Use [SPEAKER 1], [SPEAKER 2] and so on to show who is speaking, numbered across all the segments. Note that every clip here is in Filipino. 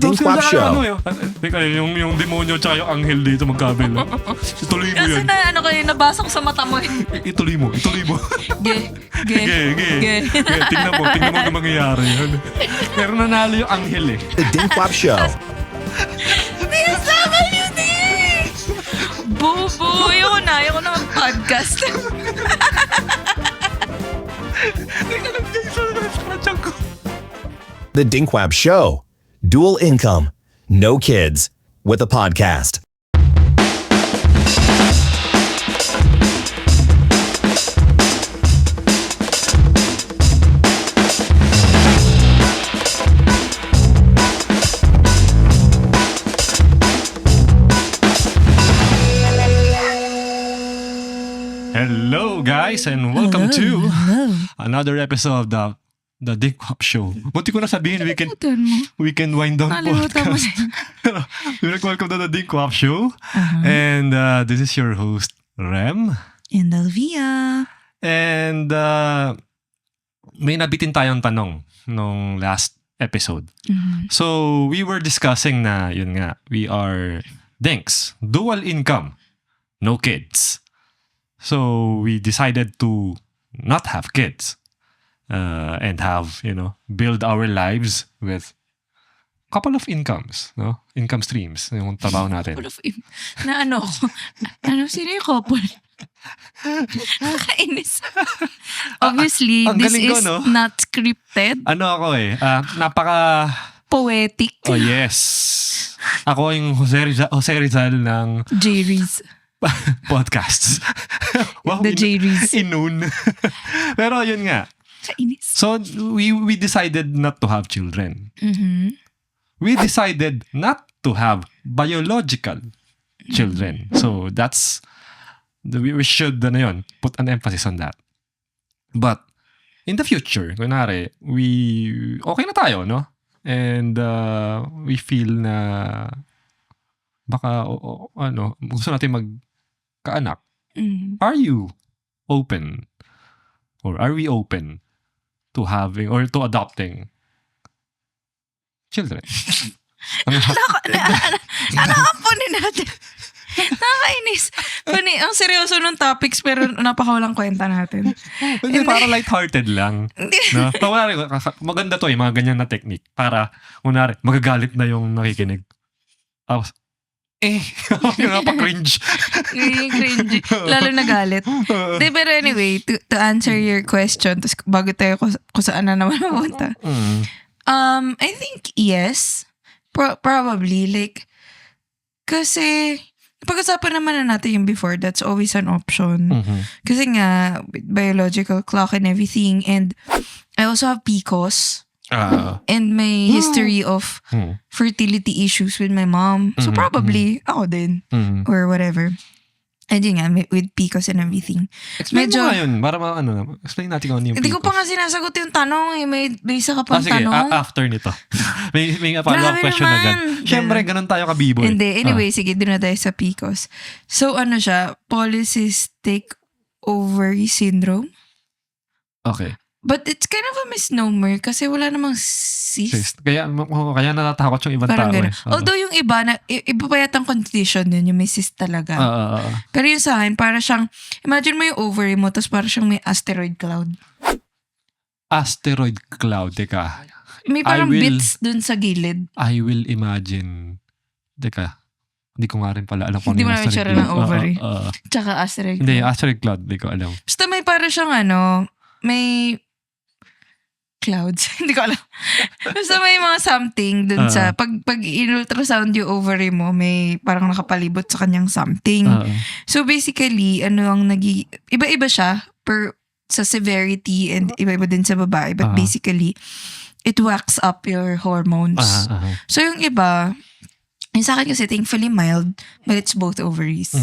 [SPEAKER 1] Dink Wap Show.
[SPEAKER 2] Teka, yung demonyo tsaka yung anghel dito magkabila. Ituloy mo
[SPEAKER 3] Kasi
[SPEAKER 2] yan.
[SPEAKER 3] nabasa ko sa mata mo.
[SPEAKER 2] Ituloy mo.
[SPEAKER 3] Ge.
[SPEAKER 2] Tingnan mo yung mangyayari. Pero nanalo yung anghel eh.
[SPEAKER 1] The Dink Wap Show.
[SPEAKER 3] Pinasama niyo din! Bubu! Ayoko na mag-podcast.
[SPEAKER 2] Teka lang guys, scratchan ko.
[SPEAKER 1] The Dink Wap Show. Dual income. No kids. With a podcast.
[SPEAKER 2] Hello guys and welcome to another episode of the Dink Wap Show. Munti ko na sabihin we can wind down
[SPEAKER 3] Nakalimutan mo.
[SPEAKER 2] podcast. Welcome to the Dink Wap Show. And this is your host Rem.
[SPEAKER 3] And Alvia.
[SPEAKER 2] And may nabitin tayong tanong nung last episode. So we were discussing na yun nga, we are dinks, dual income, no kids. So we decided to not have kids and have, build our lives with couple of incomes, no? Income streams, yung trabaho natin.
[SPEAKER 3] Sino yung couple? Nakainis. Obviously,
[SPEAKER 2] ang
[SPEAKER 3] this
[SPEAKER 2] galing ko,
[SPEAKER 3] is
[SPEAKER 2] no?
[SPEAKER 3] not scripted.
[SPEAKER 2] Napaka...
[SPEAKER 3] Poetic.
[SPEAKER 2] Oh yes. Ako yung Jose Rizal ng
[SPEAKER 3] J-Reez.
[SPEAKER 2] podcasts. Wow,
[SPEAKER 3] The J-Reez.
[SPEAKER 2] Inun. Pero yun nga.
[SPEAKER 3] Kainis.
[SPEAKER 2] So we decided not to have children. We decided not to have biological children. So that's we should put an emphasis on that. But in the future, kunwari, okay na tayo, no? And we feel na baka gusto natin magkaanak. Are you open or are we open to having or to adopting children?
[SPEAKER 3] Nakakapunin natin. Nakakainis. Ang seryoso ng topics pero napakawalang kwenta natin.
[SPEAKER 2] Hindi, para lighthearted lang. No? Kunwari, maganda to mga ganyan na technique. Para, kunwari, magagalit na yung nakikinig. Tapos, napaka-cringe.
[SPEAKER 3] Cringy. Lalo nagalit. Pero anyway, to answer your question, tapos bago tayo kung saan na naman mapunta. I think yes. Probably. Kasi, pag-usapan naman na natin yung before, that's always an option. Kasi nga, biological clock and everything. And I also have PCOS. And my history of fertility issues with my mom. So probably, ako din. Or whatever. And yun nga, with PCOS and everything.
[SPEAKER 2] Explain mo nga yun. Para explain natin kung ano yung
[SPEAKER 3] Hindi ko
[SPEAKER 2] PCOS.
[SPEAKER 3] pa nga sinasagot yung tanong. May isa ka pang
[SPEAKER 2] sige,
[SPEAKER 3] tanong.
[SPEAKER 2] After nito. may follow-up
[SPEAKER 3] Grabe
[SPEAKER 2] question
[SPEAKER 3] naman.
[SPEAKER 2] agad. Siyempre, ganun tayo kabibo.
[SPEAKER 3] Hindi. Anyway, sige, doon na tayo sa PCOS. So, siya? Polycystic ovary syndrome.
[SPEAKER 2] Okay.
[SPEAKER 3] But it's kind of a misnomer kasi wala namang cyst.
[SPEAKER 2] Kaya natatakot yung ibang
[SPEAKER 3] Parang
[SPEAKER 2] tao.
[SPEAKER 3] gano'n. Although yung iba pa yatang condition din, yung may cyst talaga. Pero yung sa akin, para siyang, imagine mo yung ovary mo, tapos para siyang may asteroid cloud.
[SPEAKER 2] Asteroid cloud, teka.
[SPEAKER 3] May parang bits dun sa gilid.
[SPEAKER 2] I will imagine. Teka. Hindi ko nga rin pala alam kung
[SPEAKER 3] Hindi
[SPEAKER 2] ano
[SPEAKER 3] mo
[SPEAKER 2] yung
[SPEAKER 3] namin
[SPEAKER 2] asteroid
[SPEAKER 3] siya
[SPEAKER 2] cloud.
[SPEAKER 3] ng ovary. Tsaka asteroid
[SPEAKER 2] Hindi,
[SPEAKER 3] cloud.
[SPEAKER 2] asteroid cloud. Hindi ko alam.
[SPEAKER 3] Basta may para siyang may clouds. Hindi ko alam. Basta may mga something dun sa, pag in-ultrasound yung ovary mo, may parang nakapalibot sa kanyang something. So basically, iba-iba siya sa severity and iba-iba din sa babae. But basically, it whacks up your hormones. So yung iba, yung sa akin kasi thankfully mild, but it's both ovaries.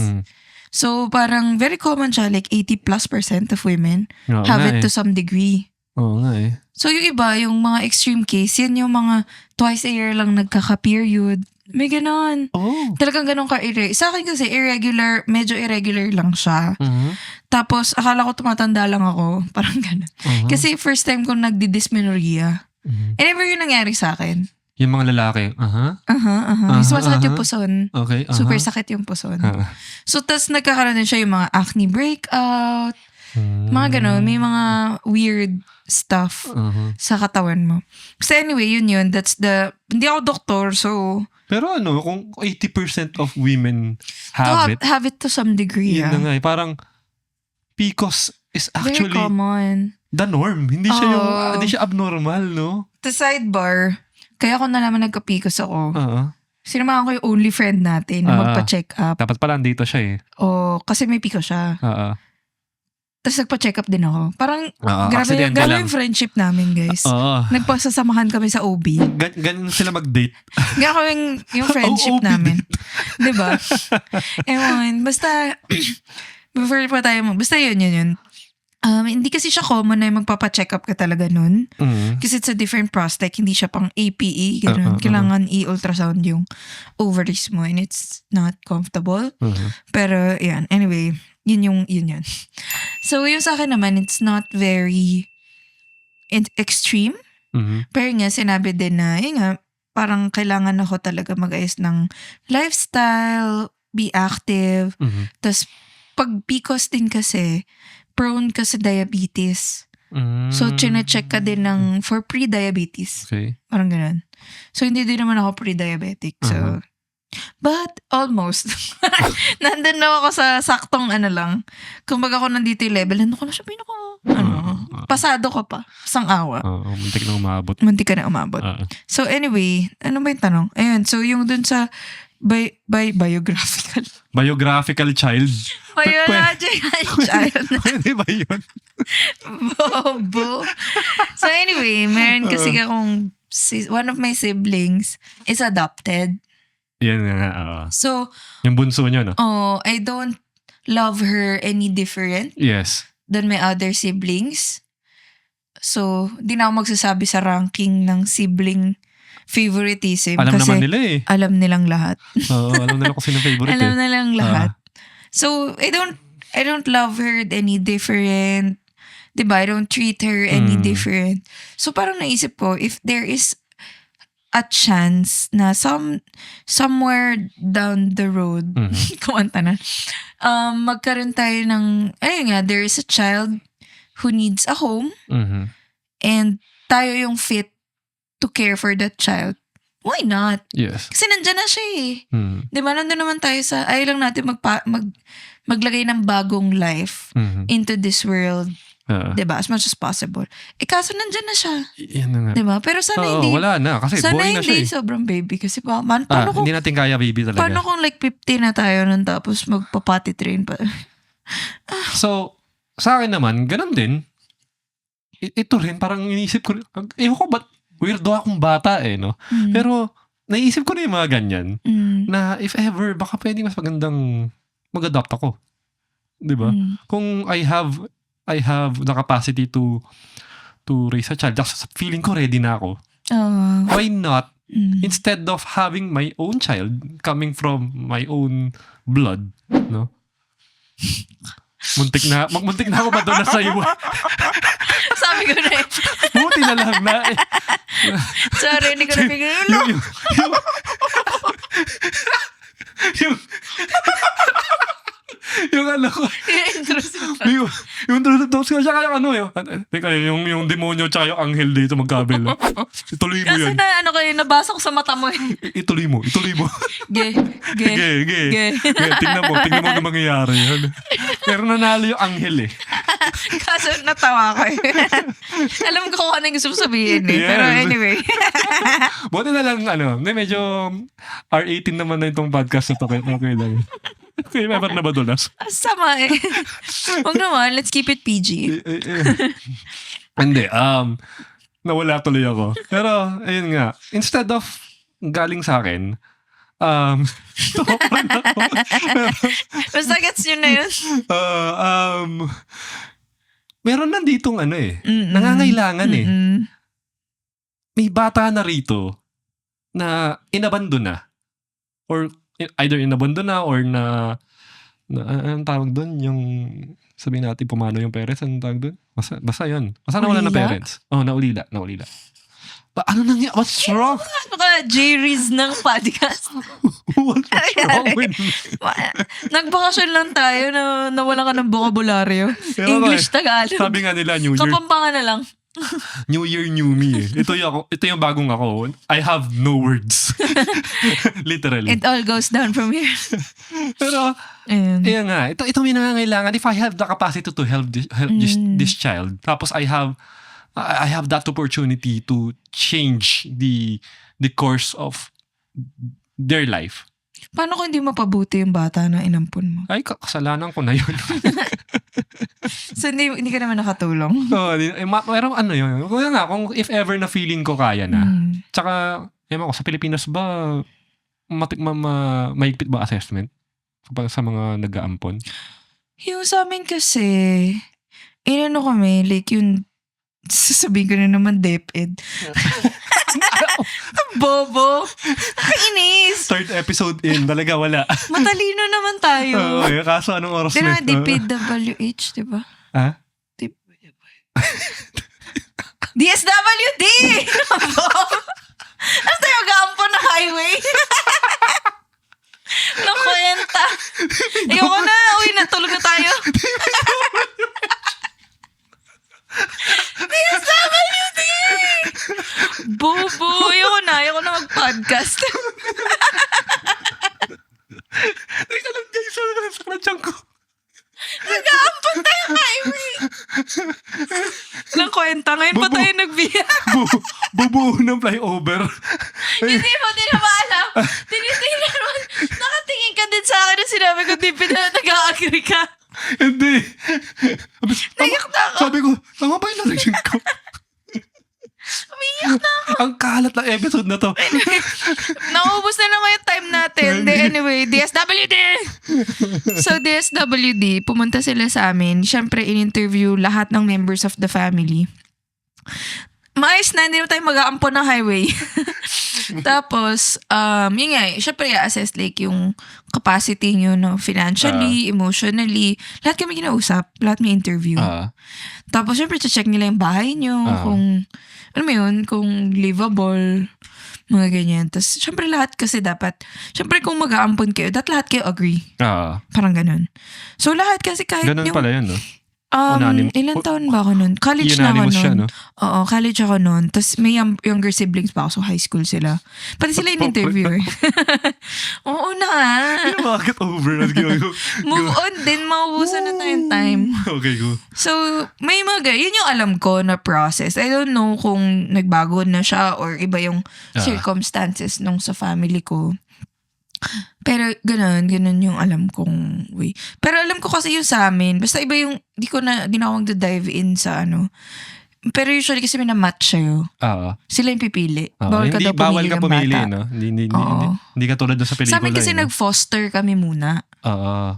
[SPEAKER 3] So parang very common siya, like 80+% of women have it to some degree.
[SPEAKER 2] Oo nga eh.
[SPEAKER 3] So yung iba, yung mga extreme case, yan yung mga twice a year lang nagkaka-period. May ganon.
[SPEAKER 2] Oh.
[SPEAKER 3] Talagang ganon sa akin kasi medyo irregular lang siya. Tapos akala ko tumatanda lang ako. Parang ganon. Kasi first time ko nagdi-dysmenorrhea. And never yung nangyari sa akin.
[SPEAKER 2] Yung mga lalaki,
[SPEAKER 3] Sumasakit yung puson.
[SPEAKER 2] Okay,
[SPEAKER 3] Super sakit yung puson. So, tas nagkakaroon din siya yung mga acne breakout, mga gano'n. May mga weird stuff sa katawan mo. So anyway, yun. Hindi ako doktor, so...
[SPEAKER 2] Pero kung 80% of women have it,
[SPEAKER 3] have it to some degree.
[SPEAKER 2] yun na nga parang PCOS is
[SPEAKER 3] Very
[SPEAKER 2] actually
[SPEAKER 3] common.
[SPEAKER 2] the norm. Hindi siya hindi siya abnormal, no?
[SPEAKER 3] The sidebar, kaya ako nalaman nagka-PCOS ako. Sinamahan ko yung only friend natin na magpa-check up.
[SPEAKER 2] Dapat pala andito siya eh.
[SPEAKER 3] Kasi may PCOS siya. Tapos nagpa-check up din ako. Parang grabe yung friendship namin, guys. Nagpasasamahan kami sa OB.
[SPEAKER 2] Ganun sila mag-date.
[SPEAKER 3] Ganun yung friendship namin. Diba? Ewan, basta, before pa tayo basta yun. Hindi kasi siya common na magpapa-check up ka talaga nun. Kasi it's a different prostate. Hindi siya pang APE. Ganun. Kailangan i-ultrasound yung ovaries mo and it's not comfortable. Pero, yan. Anyway, yun. So, yung sa akin naman, it's not very extreme. Pero nga, sinabi din na, yun nga, parang kailangan ako talaga mag-ayos ng lifestyle, be active. Tapos, pag PCOS din kasi, prone ka sa diabetes. So, chine-check ka din for pre-diabetes.
[SPEAKER 2] Okay.
[SPEAKER 3] Parang ganun. So, hindi din naman ako pre-diabetic. So, but almost. Nandun na ako sa saktong lang. Kumbaga ako nandito yung level, nandun ko na sabihin ako, pasado ka pa. Isang awa.
[SPEAKER 2] Muntik na umabot.
[SPEAKER 3] Muntik ka na umabot. So anyway, ano ba yung tanong? Ayun, so yung dun sa biographical.
[SPEAKER 2] Biographical child.
[SPEAKER 3] Biological child.
[SPEAKER 2] Pwede ba yun?
[SPEAKER 3] Bobo. So anyway, meron kasi akong, one of my siblings is adopted.
[SPEAKER 2] Yan nga.
[SPEAKER 3] So,
[SPEAKER 2] yung bunso niya, no?
[SPEAKER 3] I don't love her any different
[SPEAKER 2] Yes.
[SPEAKER 3] than my other siblings. So, di na ako magsasabi sa ranking ng sibling favoritism.
[SPEAKER 2] Alam
[SPEAKER 3] kasi
[SPEAKER 2] naman nila eh.
[SPEAKER 3] Alam nilang lahat.
[SPEAKER 2] Alam nila kung sino favorite
[SPEAKER 3] Alam nilang lahat. So, I don't love her any different. Diba? I don't treat her any different. So, parang naisip ko, if there is a chance na somewhere down the road, kumanta na, magkaroon tayo ng, ayun nga, there is a child who needs a home and tayo yung fit to care for that child. Why not?
[SPEAKER 2] Yes.
[SPEAKER 3] Kasi nandyan na siya eh. Diba? Nandun naman tayo sa, ayaw lang natin maglagay ng bagong life into this world. Diba? As much as possible. Kaso nandyan na siya.
[SPEAKER 2] Yan na nga.
[SPEAKER 3] Diba? Pero sana hindi.
[SPEAKER 2] Wala na. Kasi
[SPEAKER 3] sana
[SPEAKER 2] boring na siya
[SPEAKER 3] hindi sobrang baby. Kasi paano kung,
[SPEAKER 2] hindi natin kaya baby talaga.
[SPEAKER 3] paano kung like 50 na tayo nun tapos magpa-potty train pa?
[SPEAKER 2] So, sa akin naman, ganun din. Ito rin, parang iniisip ko, ko ba't weirdo akong bata no? Pero, naisip ko na yung mga ganyan. Na if ever, baka pwede mas magandang mag-adopt ako. Diba? Kung I have the capacity to raise a child, just feeling ko ready na ako. Why not? Instead of having my own child coming from my own blood, no? Muntik na ako ba doon na sa iwa?
[SPEAKER 3] Sabi ko na eh.
[SPEAKER 2] Buti na lang na eh.
[SPEAKER 3] Sorry, hindi ko na bigyan.
[SPEAKER 2] Yung ano ko. Yung tapos ko siya kaya yung demonyo tsaka yung anghel dito magkabila. Ituloy mo yan.
[SPEAKER 3] Kasi na nabasa ko sa mata mo eh.
[SPEAKER 2] Ituloy mo.
[SPEAKER 3] Ge.
[SPEAKER 2] Tingnan mo na mangyayari yan. Pero nanalo yung anghel eh.
[SPEAKER 3] Kaso natawa ko eh. Alam ko kung ano yung gusto mo sabihin eh. Pero anyway.
[SPEAKER 2] Buti na lang medyo R18 naman na itong podcast na to. Okay lang. Okay, never na ba dulas?
[SPEAKER 3] Sama eh. Huwag naman, let's keep it PG.
[SPEAKER 2] Hindi, nawala tuloy ako. Pero, ayun nga, instead of galing sa akin,
[SPEAKER 3] basta gets nyo na yun.
[SPEAKER 2] Meron nanditong nangangailangan eh. May bata na rito na inabandon na. Or either inabandon na or na anong tawag doon? Yung sabihin natin pumano yung parents, anong tawag doon? Basta yun. Basta nawala na parents. Naulila. Ano nangyari? What's wrong?
[SPEAKER 3] Ano ka, J-Riz ng podcast?
[SPEAKER 2] What's wrong with me?
[SPEAKER 3] Nagbakasyon lang tayo na nawala ka ng bokabularyo.
[SPEAKER 2] Pero
[SPEAKER 3] English, Tagalog.
[SPEAKER 2] Sabi nga nila, New Year.
[SPEAKER 3] Kapampangan na lang.
[SPEAKER 2] New Year, new me. Ito yung bagong ako. I have no words. Literally.
[SPEAKER 3] It all goes down from here.
[SPEAKER 2] Pero,
[SPEAKER 3] Ayun.
[SPEAKER 2] ayan nga. Ito may nangangailangan. If I have the capacity to help this child, tapos I have that opportunity to change the course of their life.
[SPEAKER 3] Paano kung hindi mapabuti yung bata na inampun mo?
[SPEAKER 2] Ay, kasalanan ko na yun.
[SPEAKER 3] So, hindi ka naman nakatulong?
[SPEAKER 2] Pero ano yun? Kung if ever na feeling ko kaya na. Tsaka, ewan ko, sa Pilipinas ba, mahigpit ba assessment? Kapag sa mga nag-aampon?
[SPEAKER 3] Yung sa amin kasi, inano kami, like yung, sasabihin ko na naman, DepEd. Bobo. Nakainis.
[SPEAKER 2] Third episode in, talaga wala.
[SPEAKER 3] Matalino naman tayo.
[SPEAKER 2] Oo, kaso anong oras
[SPEAKER 3] Di
[SPEAKER 2] na?
[SPEAKER 3] naman DPWH, di ba?
[SPEAKER 2] Ha?
[SPEAKER 3] DSWD! Ano tayo mag-aampo na highway? Nakwenta. Ayoko na. Uy, natulog na tayo. DSWD! Bobo. Ayoko na mag-podcast.
[SPEAKER 2] Teka lang guys, sa klansyang ko.
[SPEAKER 3] Nag-aampon tayo highway. Nang kwenta. Ngayon pa tayo nagbiya.
[SPEAKER 2] Bubuo ng flyover.
[SPEAKER 3] Hindi mo din na maalam. Tinitingnan mo. Nakatingin ka din sa akin na sinabi ko, di nag-a-agree ka.
[SPEAKER 2] Hindi.
[SPEAKER 3] Naiyak na ako.
[SPEAKER 2] Sabi ko, tama ba yung narration ko?
[SPEAKER 3] Umiyak na ako.
[SPEAKER 2] Ang kalat na episode na to.
[SPEAKER 3] Naubos na naman yung time natin. Anyway, DSWD! So, DSWD, pumunta sila sa amin. Siyempre, in-interview lahat ng members of the family. Maayos na, hindi naman tayo mag-aampon ng highway. Tapos, yun nga, syempre, assess like yung capacity nyo, no? Financially, emotionally. Lahat kami kinausap. Lahat may interview. Tapos, syempre, check nila yung bahay nyo. Kung, ano mo yun, kung livable, mga ganyan. Tapos, syempre, lahat kasi dapat, syempre, kung mag-aampon kayo, lahat kayo agree. Parang ganun. So, lahat kasi kahit
[SPEAKER 2] ganun
[SPEAKER 3] yung...
[SPEAKER 2] pala yun, no?
[SPEAKER 3] Ilang taon ba ako nun? College na ako nun.
[SPEAKER 2] Siya, no?
[SPEAKER 3] Oo, college ako nun. Tapos may younger siblings pa ako, so high school sila. Pati sila in-interview eh. Oo na.
[SPEAKER 2] Hindi na makaget over.
[SPEAKER 3] Move on din, maubusan na tayong time.
[SPEAKER 2] Okay, go.
[SPEAKER 3] So, may mga, yun yung alam ko na process. I don't know kung nagbago na siya or iba yung circumstances nung sa family ko. Pero ganun yung alam kong way. Pero alam ko kasi yung sa amin, basta iba yung, di na ako mag-dive in sa ano. Pero usually kasi may na-match sa'yo. Sila yung pipili. Bawal ka daw pumili ng bata.
[SPEAKER 2] No? Hindi ka tulad sa pelikula.
[SPEAKER 3] Sa amin kasi nag-foster kami muna.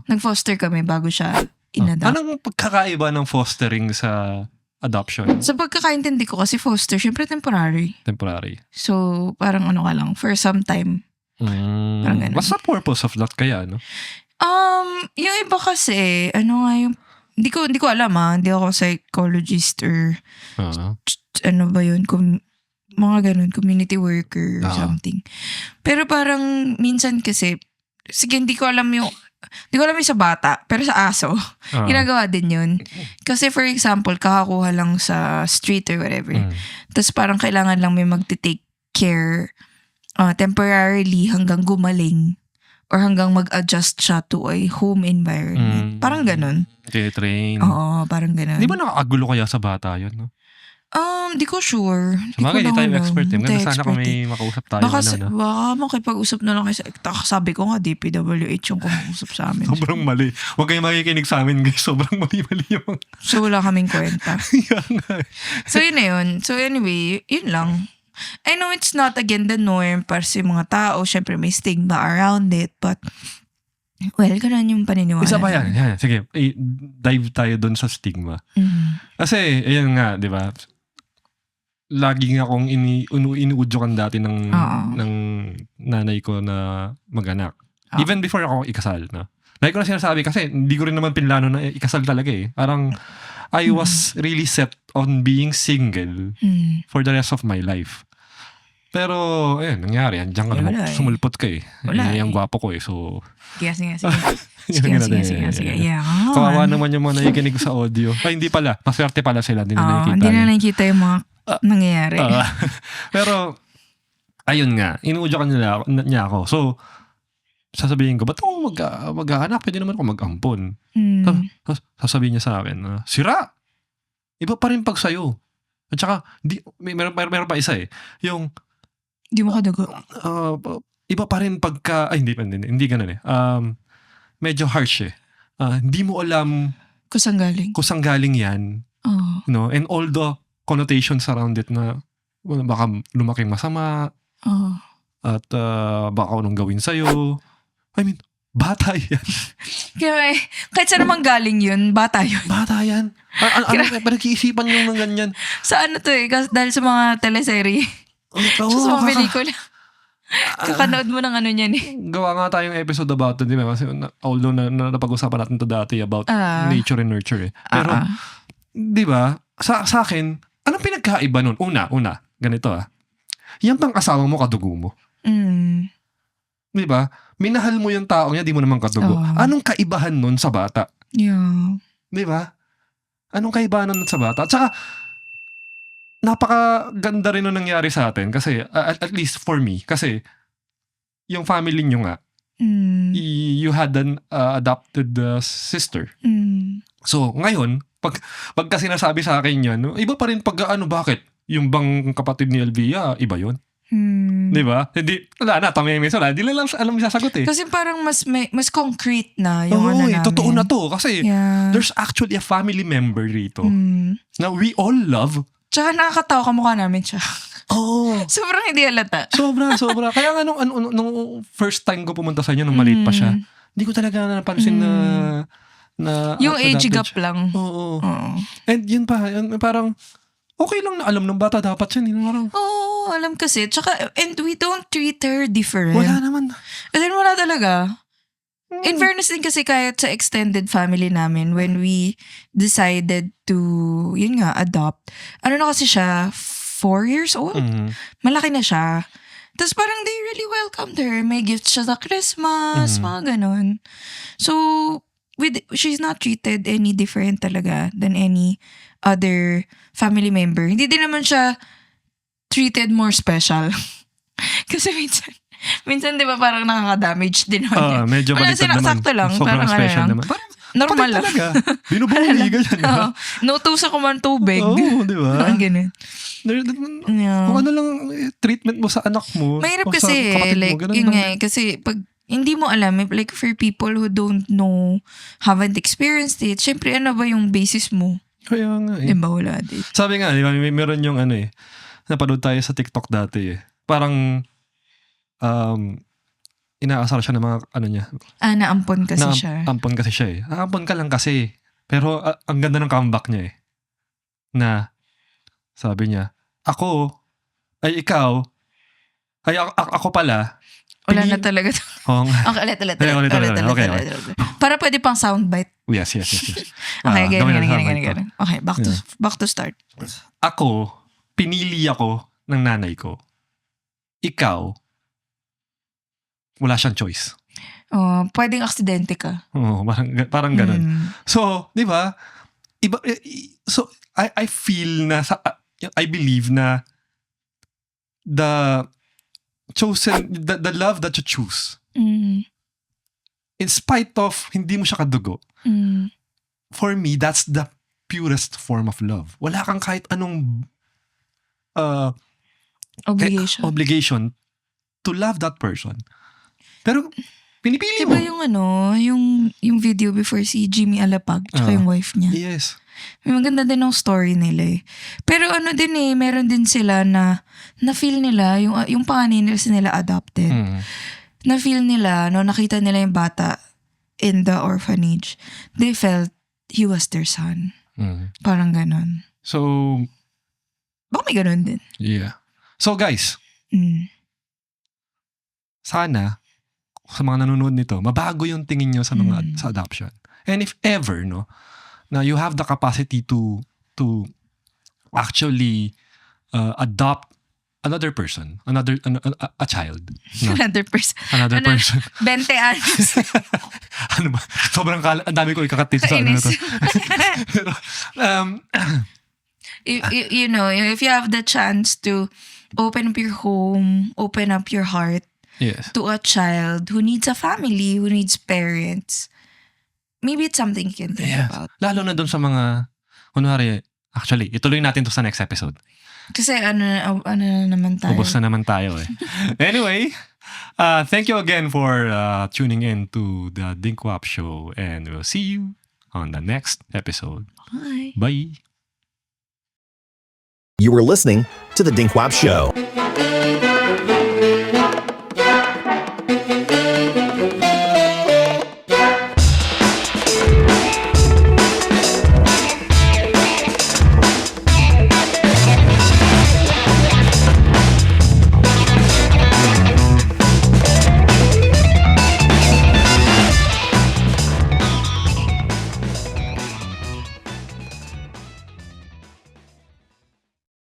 [SPEAKER 3] Nag-foster kami bago siya in-adopt.
[SPEAKER 2] Anong pagkakaiba ng fostering sa adoption?
[SPEAKER 3] Sa pagkakaintindi ko kasi foster, syempre temporary. So, parang ano ka lang, for some time.
[SPEAKER 2] What's the purpose of that kaya, no?
[SPEAKER 3] Yung iba kasi, ano nga yung, hindi ko alam hindi ako psychologist or ano ba yun, mga ganun, community worker or something. Pero parang minsan kasi, sige, hindi ko alam yung sa bata, pero sa aso, ginagawa din yun. Kasi for example, kakakuha lang sa street or whatever. Tapos parang kailangan lang may magte-take care temporarily hanggang gumaling or hanggang mag-adjust siya to a home environment. Parang ganun.
[SPEAKER 2] Train.
[SPEAKER 3] Oo, parang ganun.
[SPEAKER 2] Di ba nakakagulo kaya sa bata yun, no?
[SPEAKER 3] Di ko sure.
[SPEAKER 2] Sabagay, di tayo expert. Ganda sana kung may makausap tayo.
[SPEAKER 3] Baka makipag-usap na lang kayo sabi ko nga, DPWH yung kumausap sa amin.
[SPEAKER 2] Sobrang mali. Huwag kayong makikinig sa amin, guys. Sobrang mali yung...
[SPEAKER 3] So, wala kaming kwenta. So, yun na yun. So, anyway, yun lang. I know it's not again the norm para sa mga tao. Syempre may stigma around it. But, well, ganun yung paniniwala.
[SPEAKER 2] Isa pa yan. Sige, dive tayo dun sa stigma. Kasi, ayan nga, di ba? Lagi nga akong inuudyokan dati ng nanay ko na mag-anak. Even before ako ikasal. No? Like ko na sinasabi kasi hindi ko rin naman pinlano na ikasal talaga eh. Parang, I was really set on being single for the rest of my life. Pero, ayun, nangyari. Andiyan ka naman.
[SPEAKER 3] Wala eh.
[SPEAKER 2] Sumulpot ka eh.
[SPEAKER 3] Wala
[SPEAKER 2] Yung
[SPEAKER 3] eh.
[SPEAKER 2] gwapo ko eh. So,
[SPEAKER 3] Sige.
[SPEAKER 2] yun na din.
[SPEAKER 3] Sige. Yeah.
[SPEAKER 2] Kawawa naman yung mga nakikinig sa audio. Ay, hindi pala. Maswerte pala sila. Hindi na nakikita.
[SPEAKER 3] Hindi na nakikita yung mga nangyayari.
[SPEAKER 2] Pero, ayun nga. Inuudyakan niya ako. So, sasabihin ko, ba't ako mag-aanak? Pwede naman ako mag-ampon. Tapos sasabihin niya sa akin, sira! Iba pa rin pag sa'yo. At saka, meron pa isa eh. Yung,
[SPEAKER 3] Hindi mo kadugo.
[SPEAKER 2] iba pa rin pagka, ay hindi ganun eh. Medyo harsh eh. Hindi mo alam
[SPEAKER 3] Kusang galing.
[SPEAKER 2] kung saan galing yan.
[SPEAKER 3] Oh.
[SPEAKER 2] No? And all the connotations around it na baka lumaking masama
[SPEAKER 3] Oh.
[SPEAKER 2] at baka anong gawin sa'yo. I mean, bata yan.
[SPEAKER 3] Kaya kahit saan naman galing yun, bata yun.
[SPEAKER 2] Bata yan. Ano pinag-iisipan yung ng ganyan?
[SPEAKER 3] Sa ano to eh, dahil sa mga teleserye. Sa mga pelikula. Kakanood mo ng ano niyan eh.
[SPEAKER 2] Gawa nga tayong episode about it, di ba? Kasi although napag-usapan natin to dati about nature and nurture eh. Pero, di ba, sa akin, anong pinagkaiba nun? Una, ganito yan pang asawa mo, kadugo mo. Di ba? Minahal mo yung tao niya, di mo naman kadugo. Anong kaibahan nun sa bata?
[SPEAKER 3] Yeah.
[SPEAKER 2] Di ba? Anong kaibahan nun sa bata? At saka, napakaganda rin nung nangyari sa atin kasi, at least for me, kasi yung family nyo nga, you had an adopted sister. So, ngayon, pagka sinasabi sa akin yan, iba pa rin bakit? Yung bang kapatid ni Elvia, iba yun. Di ba? Hindi, wala na, tamimis wala. Hindi lang alam sasagot eh.
[SPEAKER 3] Kasi parang mas concrete na yung ano namin.
[SPEAKER 2] Totoo na to. Kasi there's actually a family member rito na we all love.
[SPEAKER 3] Tsaka nakakatawa kamukha namin siya. Sobrang hindi halata.
[SPEAKER 2] Sobra. Kaya nga nung first time ko pumunta sa inyo, nung maliit pa siya, hindi ko talaga napansin na
[SPEAKER 3] yung age gap lang.
[SPEAKER 2] Oo. And yun parang okay lang na alam ng bata dapat siya.
[SPEAKER 3] Alam kasi. Tsaka, and we don't treat her different.
[SPEAKER 2] Wala naman.
[SPEAKER 3] And then wala talaga. In fairness din kasi kahit sa extended family namin, when we decided to, yun nga, adopt, ano na kasi siya, 4 years old? Malaki na siya. Tapos parang they really welcomed her. May gifts siya sa Christmas, mga ganun. So, she's not treated any different talaga than any other family member. Hindi din naman siya treated more special. Kasi minsan di ba parang nakaka-damage din naman.
[SPEAKER 2] Medyo baliktad naman.
[SPEAKER 3] Sakto lang.
[SPEAKER 2] Sobrang
[SPEAKER 3] parang
[SPEAKER 2] special naman.
[SPEAKER 3] Normal lang.
[SPEAKER 2] Talaga. Binubuli, ganyan.
[SPEAKER 3] Nutusan ko man tubig.
[SPEAKER 2] Di ba?
[SPEAKER 3] Ganun.
[SPEAKER 2] Kung ano lang treatment mo sa anak mo.
[SPEAKER 3] Mahirap
[SPEAKER 2] o
[SPEAKER 3] kasi
[SPEAKER 2] sa kapatid
[SPEAKER 3] like,
[SPEAKER 2] mo. Ganun
[SPEAKER 3] yun
[SPEAKER 2] lang.
[SPEAKER 3] nga kasi pag hindi mo alam, like for people who don't know, haven't experienced it, syempre ano ba yung basis mo?
[SPEAKER 2] Kaya nga eh.
[SPEAKER 3] Diba wala din?
[SPEAKER 2] Sabi nga, di ba, meron yung napanood tayo sa TikTok dati eh. Parang, inaasar siya ng mga niya.
[SPEAKER 3] Naampon kasi siya.
[SPEAKER 2] Ampon kasi siya eh. Ampon ka lang kasi. Pero ang ganda ng comeback niya eh. Na, sabi niya, ako pala.
[SPEAKER 3] Wala na talaga. Okay, ulit.
[SPEAKER 2] Okay.
[SPEAKER 3] Para pwede pang soundbite.
[SPEAKER 2] Yes.
[SPEAKER 3] Okay, ganyan. Okay, back to start.
[SPEAKER 2] Pinili ako ng nanay ko. Ikaw, wala siyang choice.
[SPEAKER 3] Pwedeng aksidente ka.
[SPEAKER 2] Parang ganun. So, di ba? So, I feel na, I believe na the love that you choose, in spite of hindi mo siya kadugo, for me, that's the purest form of love. Wala kang kahit anong obligation to love that person. Pero, pinipili mo.
[SPEAKER 3] Diba yung video before si Jimmy Alapag tsaka yung wife niya?
[SPEAKER 2] Yes.
[SPEAKER 3] May maganda din ang story nila eh. Pero meron din sila na feel nila, yung panganay nila adopted. Na feel nila, nakita nila yung bata in the orphanage. They felt he was their son. Parang ganon.
[SPEAKER 2] So,
[SPEAKER 3] baka may ganon din.
[SPEAKER 2] Yeah. So guys, sana, sa mga nanonood nito, mabago yung tingin nyo sa mga sa adoption. And if ever, na you have the capacity to actually adopt another person, a child. No?
[SPEAKER 3] Another person.
[SPEAKER 2] Another person.
[SPEAKER 3] 20 anos.
[SPEAKER 2] Ano ba? Sobrang ang dami ko ikakatit sa ano na to.
[SPEAKER 3] Kainis.
[SPEAKER 2] Pero,
[SPEAKER 3] You know, if you have the chance to open up your home, open up your heart
[SPEAKER 2] yes.
[SPEAKER 3] to a child who needs a family, who needs parents, maybe it's something you can think
[SPEAKER 2] Yes.
[SPEAKER 3] about.
[SPEAKER 2] Lalo na dun sa mga, kunwari, actually, ituloy natin to sa next episode.
[SPEAKER 3] Kasi ano na naman tayo.
[SPEAKER 2] Ubus na naman tayo eh. Anyway, thank you again for tuning in to the Dinkwap Show, and we'll see you on the next episode.
[SPEAKER 3] Bye.
[SPEAKER 2] Bye!
[SPEAKER 1] You were listening to The Dinkwap Show.